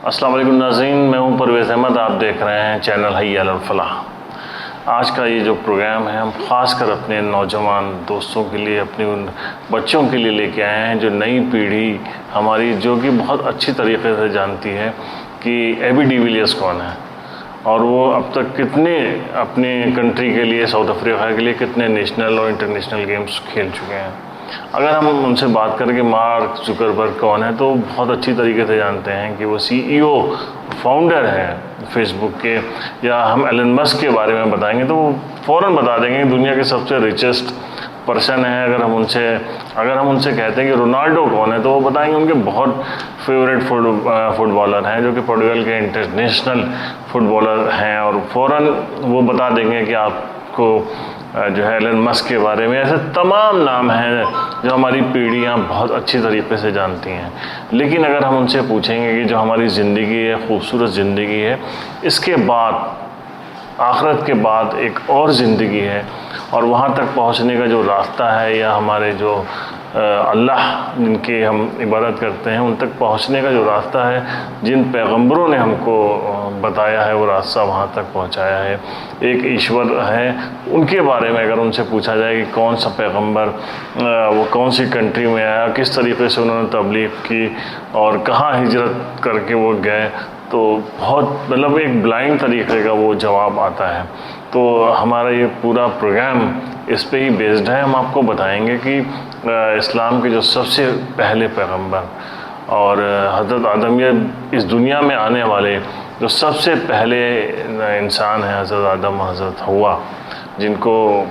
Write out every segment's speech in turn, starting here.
السلام علیکم ناظرین، میں ہوں پرویز احمد، آپ دیکھ رہے ہیں چینل حی علی الفلاح۔ آج کا یہ جو پروگرام ہے ہم خاص کر اپنے نوجوان دوستوں کے لیے، اپنے ان بچوں کے لیے لے کے آئے ہیں جو نئی پیڑھی ہماری جو کہ بہت اچھی طریقے سے جانتی ہے کہ اے بی ڈی ویلیئرز کون ہے اور وہ اب تک کتنے اپنے کنٹری کے لیے، ساؤتھ افریقہ کے لیے کتنے نیشنل اور انٹرنیشنل گیمز کھیل چکے ہیں۔ اگر ہم ان سے بات کریں کہ مارک زکربرگ کون ہے تو بہت اچھی طریقے سے جانتے ہیں کہ وہ CEO فاؤنڈر ہیں فیس بک کے، یا ہم ایلن مسک کے بارے میں بتائیں گے تو وہ فوراً بتا دیں گے کہ دنیا کے سب سے ریچسٹ پرسن ہے۔ اگر ہم ان سے کہتے ہیں کہ رونالڈو کون ہے تو وہ بتائیں گے ان کے بہت فیوریٹ فٹ بالر ہیں جو کہ پورٹگل کے انٹرنیشنل فٹ بالر ہیں، اور فوراً وہ بتا دیں گے کہ آپ کو جو ہے ایلن مسک کے بارے میں۔ ایسے تمام نام ہیں جو ہماری پیڑھیاں بہت اچھی طریقے سے جانتی ہیں، لیکن اگر ہم ان سے پوچھیں گے کہ جو ہماری زندگی ہے، خوبصورت زندگی ہے، اس کے بعد آخرت کے بعد ایک اور زندگی ہے، اور وہاں تک پہنچنے کا جو راستہ ہے، یا ہمارے جو اللہ جن کی ہم عبادت کرتے ہیں ان تک پہنچنے کا جو راستہ ہے، جن پیغمبروں نے ہم کو بتایا ہے وہ راستہ وہاں تک پہنچایا ہے، ایک ایشور ہے، ان کے بارے میں اگر ان سے پوچھا جائے کہ کون سا پیغمبر وہ کون سی کنٹری میں آیا، کس طریقے سے انہوں نے تبلیغ کی اور کہاں ہجرت کر کے وہ گئے، تو بہت ایک بلائنڈ طریقے کا وہ جواب آتا ہے۔ تو ہمارا یہ پورا پروگرام اس پہ ہی بیسڈ ہے۔ ہم آپ کو بتائیں گے کہ اسلام کے جو سب سے پہلے پیغمبر اور حضرت آدم، یا اس دنیا میں آنے والے جو سب سے پہلے انسان ہیں، حضرت آدم اور حضرت حوا، جن کو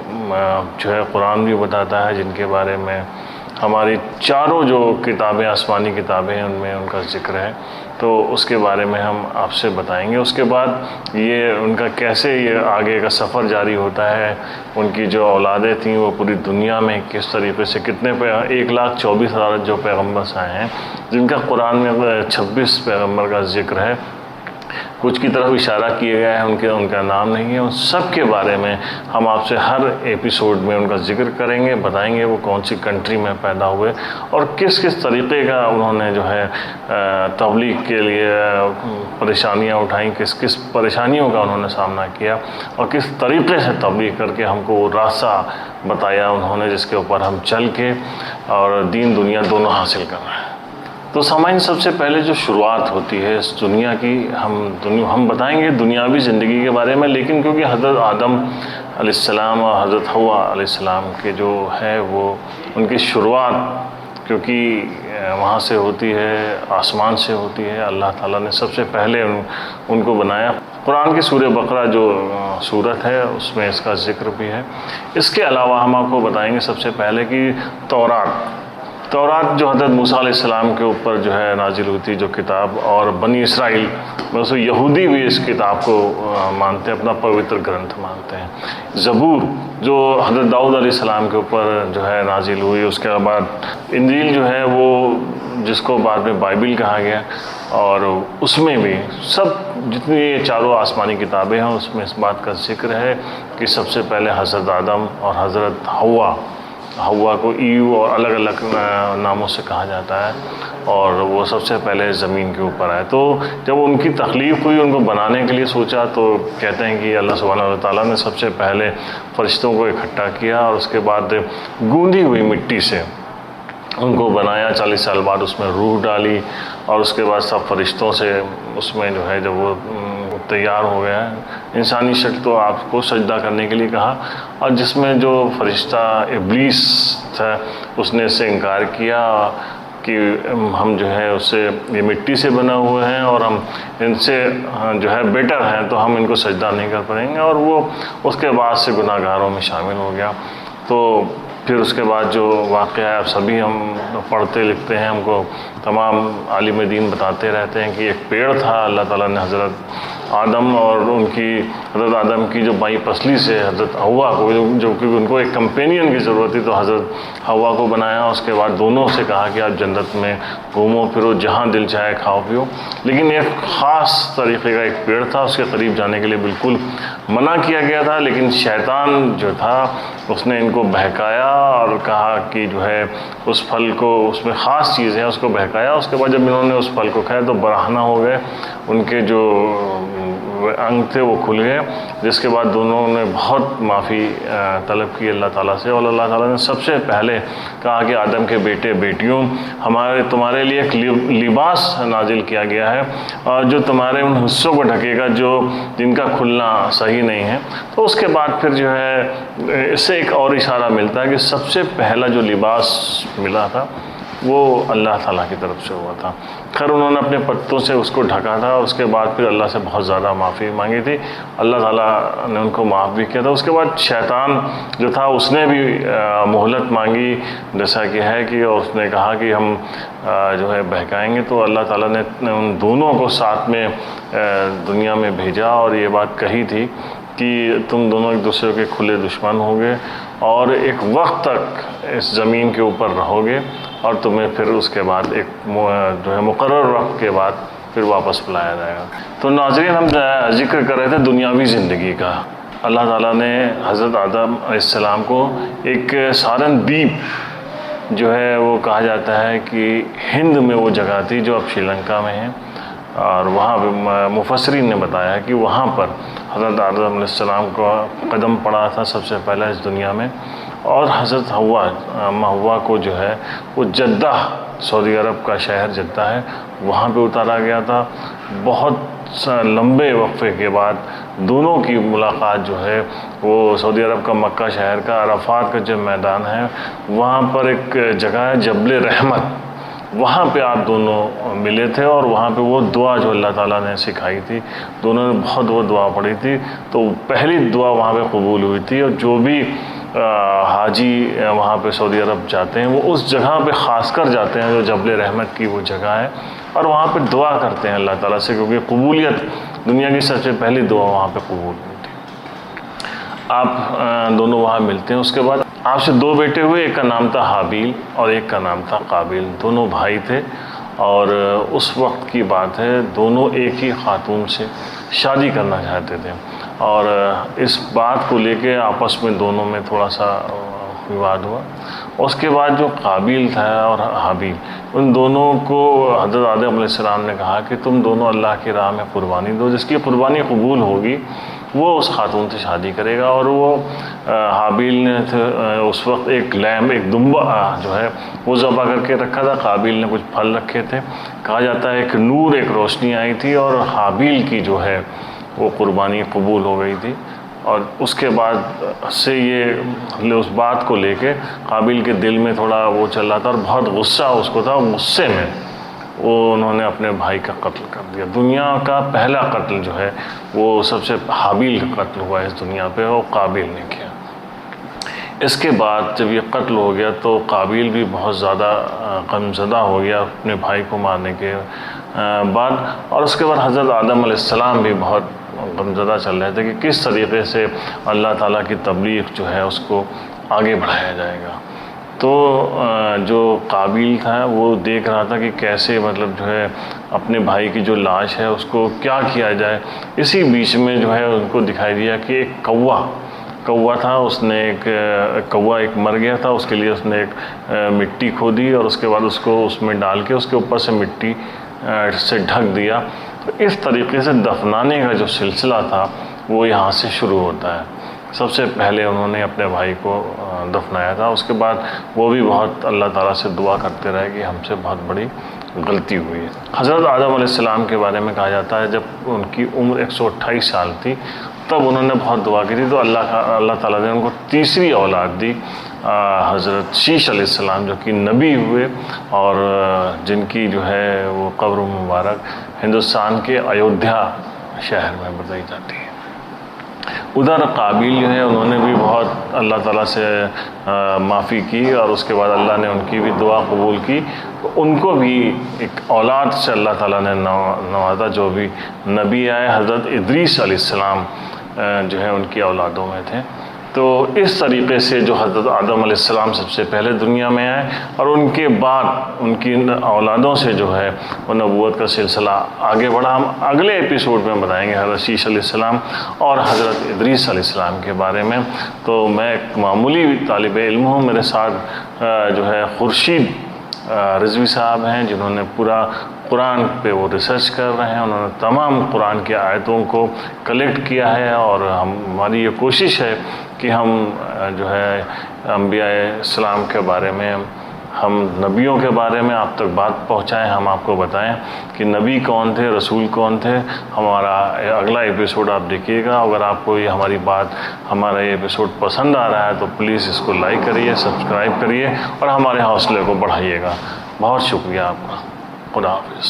جو ہے قرآن بھی بتاتا ہے، جن کے بارے میں ہماری چاروں جو کتابیں، آسمانی کتابیں ہیں، ان میں ان کا ذکر ہے، تو اس کے بارے میں ہم آپ سے بتائیں گے۔ اس کے بعد یہ ان کا کیسے یہ آگے کا سفر جاری ہوتا ہے، ان کی جو اولادیں تھیں وہ پوری دنیا میں کس طریقے سے، کتنے 1,24,000 جو پیغمبر آئے ہیں، جن کا قرآن میں 26 پیغمبر کا ذکر ہے، کچھ کی طرف اشارہ کیے گئے ہیں، ان کا نام نہیں ہے، ان سب کے بارے میں ہم آپ سے ہر ایپیسوڈ میں ان کا ذکر کریں گے، بتائیں گے وہ کون سی کنٹری میں پیدا ہوئے اور کس طریقے کا انہوں نے جو ہے تبلیغ کے لیے پریشانیاں اٹھائیں، کس پریشانیوں کا انہوں نے سامنا کیا، اور کس طریقے سے تبلیغ کر کے ہم کو وہ راستہ بتایا انہوں نے، جس کے اوپر ہم چل کے اور دین دنیا دونوں حاصل کر رہے ہیں۔ تو سامعین، سب سے پہلے جو شروعات ہوتی ہے اس دنیا کی، ہم بتائیں گے دنیاوی زندگی کے بارے میں، لیکن کیونکہ حضرت آدم علیہ السلام اور حضرت حوا علیہ السلام کے جو ہے وہ ان کی شروعات کیونکہ وہاں سے ہوتی ہے، آسمان سے ہوتی ہے، اللہ تعالیٰ نے سب سے پہلے ان کو بنایا۔ قرآن کی سورہ بقرہ جو سورت ہے اس میں اس کا ذکر بھی ہے۔ اس کے علاوہ ہم آپ کو بتائیں گے سب سے پہلے کہ تورات جو حضرت موسیٰ علیہ السلام کے اوپر جو ہے نازل ہوئی تھی جو کتاب، اور بنی اسرائیل میں اسے یہودی بھی اس کتاب کو مانتے ہیں، اپنا پوتر گرنتھ مانتے ہیں۔ زبور جو حضرت داؤد علیہ السلام کے اوپر جو ہے نازل ہوئی، اس کے بعد انجیل جو ہے وہ جس کو بعد میں بائبل کہا گیا، اور اس میں بھی سب جتنی یہ چاروں آسمانی کتابیں ہیں اس میں اس بات کا ذکر ہے کہ سب سے پہلے حضرت آدم اور حضرت حوا کو ایو اور الگ الگ ناموں سے کہا جاتا ہے، اور وہ سب سے پہلے زمین کے اوپر آئے۔ تو جب ان کی تخلیق ہوئی، ان کو بنانے کے لیے سوچا، تو کہتے ہیں کہ اللہ سبحانہ و تعالیٰ نے سب سے پہلے فرشتوں کو اکٹھا کیا، اور اس کے بعد گوندھی ہوئی مٹی سے ان کو بنایا، 40 سال بعد اس میں روح ڈالی، اور اس کے بعد سب فرشتوں سے اس میں جو ہے جب وہ تیار ہو گیا انسانی شکل، تو آپ کو سجدہ کرنے کے لیے کہا، اور جس میں جو فرشتہ ابلیس تھا اس نے اس سے انکار کیا کہ ہم جو ہے اس سے یہ مٹی سے بنا ہوئے ہیں اور ہم ان سے جو ہے بیٹر ہیں، تو ہم ان کو سجدہ نہیں کر پائیں گے، اور وہ اس کے بعد سے گناہ گاروں میں شامل ہو گیا۔ تو پھر اس کے بعد جو واقعہ ہے، اب سبھی ہم پڑھتے لکھتے ہیں، ہم کو تمام عالم دین بتاتے رہتے ہیں کہ ایک پیڑ تھا، اللہ تعالیٰ نے حضرت آدم اور ان کی حضرت آدم کی جو بائیں پسلی سے حضرت حوا کو جو کہ ان کو ایک کمپینین کی ضرورت تھی تو حضرت حوا کو بنایا. اس کے بعد دونوں سے کہا کہ آپ جنت میں گھومو پھرو، جہاں دل چاہے کھاؤ پیو. لیکن ایک خاص طریقے کا ایک پیڑ تھا، اس کے قریب جانے کے لیے بالکل منع کیا گیا تھا. لیکن شیطان جو تھا اس نے ان کو بہکایا اور کہا کہ جو ہے اس پھل کو، اس میں خاص چیز ہے، اس کو بہکایا. اس کے بعد جب انہوں نے اس پھل کو کھایا تو برہنہ ہو گئے، ان کے جو انگ تھے وہ کھل گئے، جس کے بعد دونوں نے بہت معافی طلب کی اللہ تعالیٰ سے. اور اللہ تعالیٰ نے سب سے پہلے کہا کہ آدم کے بیٹے بیٹیوں، تمہارے لیے ایک لباس نازل کیا گیا ہے اور جو تمہارے ان حصوں کو ڈھکے گا جن کا کھلنا صحیح نہیں ہے. تو اس کے بعد پھر جو ہے اس سے ایک اور اشارہ ملتا ہے کہ سب سے پہلا جو لباس ملا تھا وہ اللہ تعالیٰ کی طرف سے ہوا تھا. خیر انہوں نے اپنے پتوں سے اس کو ڈھکا تھا، اور اس کے بعد پھر اللہ سے بہت زیادہ معافی مانگی تھی. اللہ تعالیٰ نے ان کو معاف بھی کیا تھا. اس کے بعد شیطان جو تھا اس نے بھی مہلت مانگی، جیسا کہ ہے کہ اس نے کہا کہ ہم جو ہے بہکائیں گے. تو اللہ تعالیٰ نے ان دونوں کو ساتھ میں دنیا میں بھیجا اور یہ بات کہی تھی کہ تم دونوں ایک دوسرے کے کھلے دشمن ہوگے اور ایک وقت تک اس زمین کے اوپر رہو گے، اور تمہیں پھر اس کے بعد ایک جو ہے مقرر وقت کے بعد پھر واپس بلایا جائے گا. تو ناظرین، ہم ذکر کر رہے تھے دنیاوی زندگی کا. اللہ تعالیٰ نے حضرت آدم علیہ السلام کو ایک سارن دیپ جو ہے وہ کہا جاتا ہے کہ ہند میں وہ جگہ تھی جو اب شری لنکا میں ہے، اور وہاں مفسرین نے بتایا کہ وہاں پر حضرت آدم علیہ السلام کو قدم پڑا تھا سب سے پہلے اس دنیا میں. اور حضرت حوا کو جو ہے وہ جدہ، سعودی عرب کا شہر جدہ ہے، وہاں پہ اتارا گیا تھا. بہت لمبے وقفے کے بعد دونوں کی ملاقات جو ہے وہ سعودی عرب کا مکہ شہر کا عرفات کا جو میدان ہے وہاں پر ایک جگہ ہے جبل رحمت، وہاں پہ آپ دونوں ملے تھے. اور وہاں پہ وہ دعا جو اللہ تعالیٰ نے سکھائی تھی، دونوں نے بہت وہ دعا پڑھی تھی. تو پہلی دعا وہاں پہ قبول ہوئی تھی. اور جو بھی حاجی وہاں پہ سعودی عرب جاتے ہیں وہ اس جگہ پہ خاص کر جاتے ہیں جو جبل رحمت کی وہ جگہ ہے، اور وہاں پہ دعا کرتے ہیں اللہ تعالیٰ سے، کیونکہ قبولیت دنیا کی سب سے پہلی دعا وہاں پہ قبول ہوئی تھی. آپ دونوں وہاں ملتے ہیں. اس کے بعد آپ سے دو بیٹے ہوئے، ایک کا نام تھا حابیل اور ایک کا نام تھا قابیل. دونوں بھائی تھے، اور اس وقت کی بات ہے دونوں ایک ہی خاتون سے شادی کرنا چاہتے تھے. اور اس بات کو لے کے آپس میں دونوں میں تھوڑا سا وواد ہوا. اس کے بعد جو قابیل تھا اور حابیل، ان دونوں کو حضرت آدم علیہ السلام نے کہا کہ تم دونوں اللہ کی راہ میں قربانی دو، جس کی قربانی قبول ہوگی وہ اس خاتون سے شادی کرے گا. اور وہ حابیل نے اس وقت ایک لیمب، ایک دمبا جو ہے وہ ذبح کر کے رکھا تھا. قابیل نے کچھ پھل رکھے تھے. کہا جاتا ہے ایک نور، ایک روشنی آئی تھی اور حابیل کی جو ہے وہ قربانی قبول ہو گئی تھی. اور اس کے بعد سے یہ اس بات کو لے کے قابیل کے دل میں تھوڑا وہ چل رہا تھا اور بہت غصہ اس کو تھا. غصے میں وہ انہوں نے اپنے بھائی کا قتل کر دیا. دنیا کا پہلا قتل جو ہے وہ سب سے حابیل کا قتل ہوا ہے اس دنیا پہ، وہ قابیل نے کیا. اس کے بعد جب یہ قتل ہو گیا تو قابیل بھی بہت زیادہ غمزدہ ہو گیا اپنے بھائی کو مارنے کے بعد. اور اس کے بعد حضرت آدم علیہ السلام بھی بہت غمزدہ چل رہے تھے کہ کس طریقے سے اللہ تعالیٰ کی تبلیغ جو ہے اس کو آگے بڑھایا جائے گا. تو جو قابیل تھا وہ دیکھ رہا تھا کہ کیسے مطلب جو ہے اپنے بھائی کی جو لاش ہے اس کو کیا کیا جائے. اسی بیچ میں جو ہے ان کو دکھائی دیا کہ ایک کوا تھا. اس نے ایک کوا ایک مر گیا تھا، اس کے لیے اس نے ایک مٹی کھودی اور اس کے بعد اس کو اس میں ڈال کے اس کے اوپر سے مٹی سے ڈھک دیا. تو اس طریقے سے دفنانے کا جو سلسلہ تھا وہ یہاں سے شروع ہوتا ہے. سب سے پہلے انہوں نے اپنے بھائی کو دفنایا تھا. اس کے بعد وہ بھی بہت اللہ تعالیٰ سے دعا کرتے رہے کہ ہم سے بہت بڑی غلطی ہوئی ہے. حضرت آدم علیہ السلام کے بارے میں کہا جاتا ہے جب ان کی عمر 128 سال تھی تب انہوں نے بہت دعا کی تھی. تو اللہ تعالیٰ نے ان کو تیسری اولاد دی، حضرت شیش علیہ السلام، جو کہ نبی ہوئے اور جن کی جو ہے وہ قبر مبارک ہندوستان کے ایودھیا شہر میں بتائی جاتی ہے. ادھر قابیل جو ہے انہوں نے بھی بہت اللہ تعالیٰ سے معافی کی اور اس کے بعد اللہ نے ان کی بھی دعا قبول کی، ان کو بھی ایک اولاد سے اللہ تعالیٰ نے نوازا، جو بھی نبی آئے حضرت ادریس علیہ السلام جو ہے ان کی اولادوں میں تھے۔ تو اس طریقے سے جو حضرت آدم علیہ السلام سب سے پہلے دنیا میں آئے اور ان کے بعد ان کی اولادوں سے جو ہے وہ نبوت کا سلسلہ آگے بڑھا۔ ہم اگلے ایپیسوڈ میں بتائیں گے حضرت شیش علیہ السلام اور حضرت ادریس علیہ السلام کے بارے میں۔ تو میں ایک معمولی طالب علم ہوں، میرے ساتھ جو ہے خورشید رضوی صاحب ہیں جنہوں نے پورا قرآن پہ وہ ریسرچ کر رہے ہیں، انہوں نے تمام قرآن کی آیتوں کو کلیکٹ کیا ہے، اور ہماری یہ کوشش ہے کہ ہم جو ہے انبیاء اسلام کے بارے میں، ہم نبیوں کے بارے میں آپ تک بات پہنچائیں، ہم آپ کو بتائیں کہ نبی کون تھے، رسول کون تھے۔ ہمارا اگلا ایپیسوڈ آپ دیکھیے گا۔ اگر آپ کو یہ ہماری بات، ہمارا یہ ایپیسوڈ پسند آ رہا ہے تو پلیز اس کو لائک کریے، سبسکرائب کریے اور ہمارے حوصلے کو بڑھائیے گا۔ بہت شکریہ آپ کا۔ خدا حافظ۔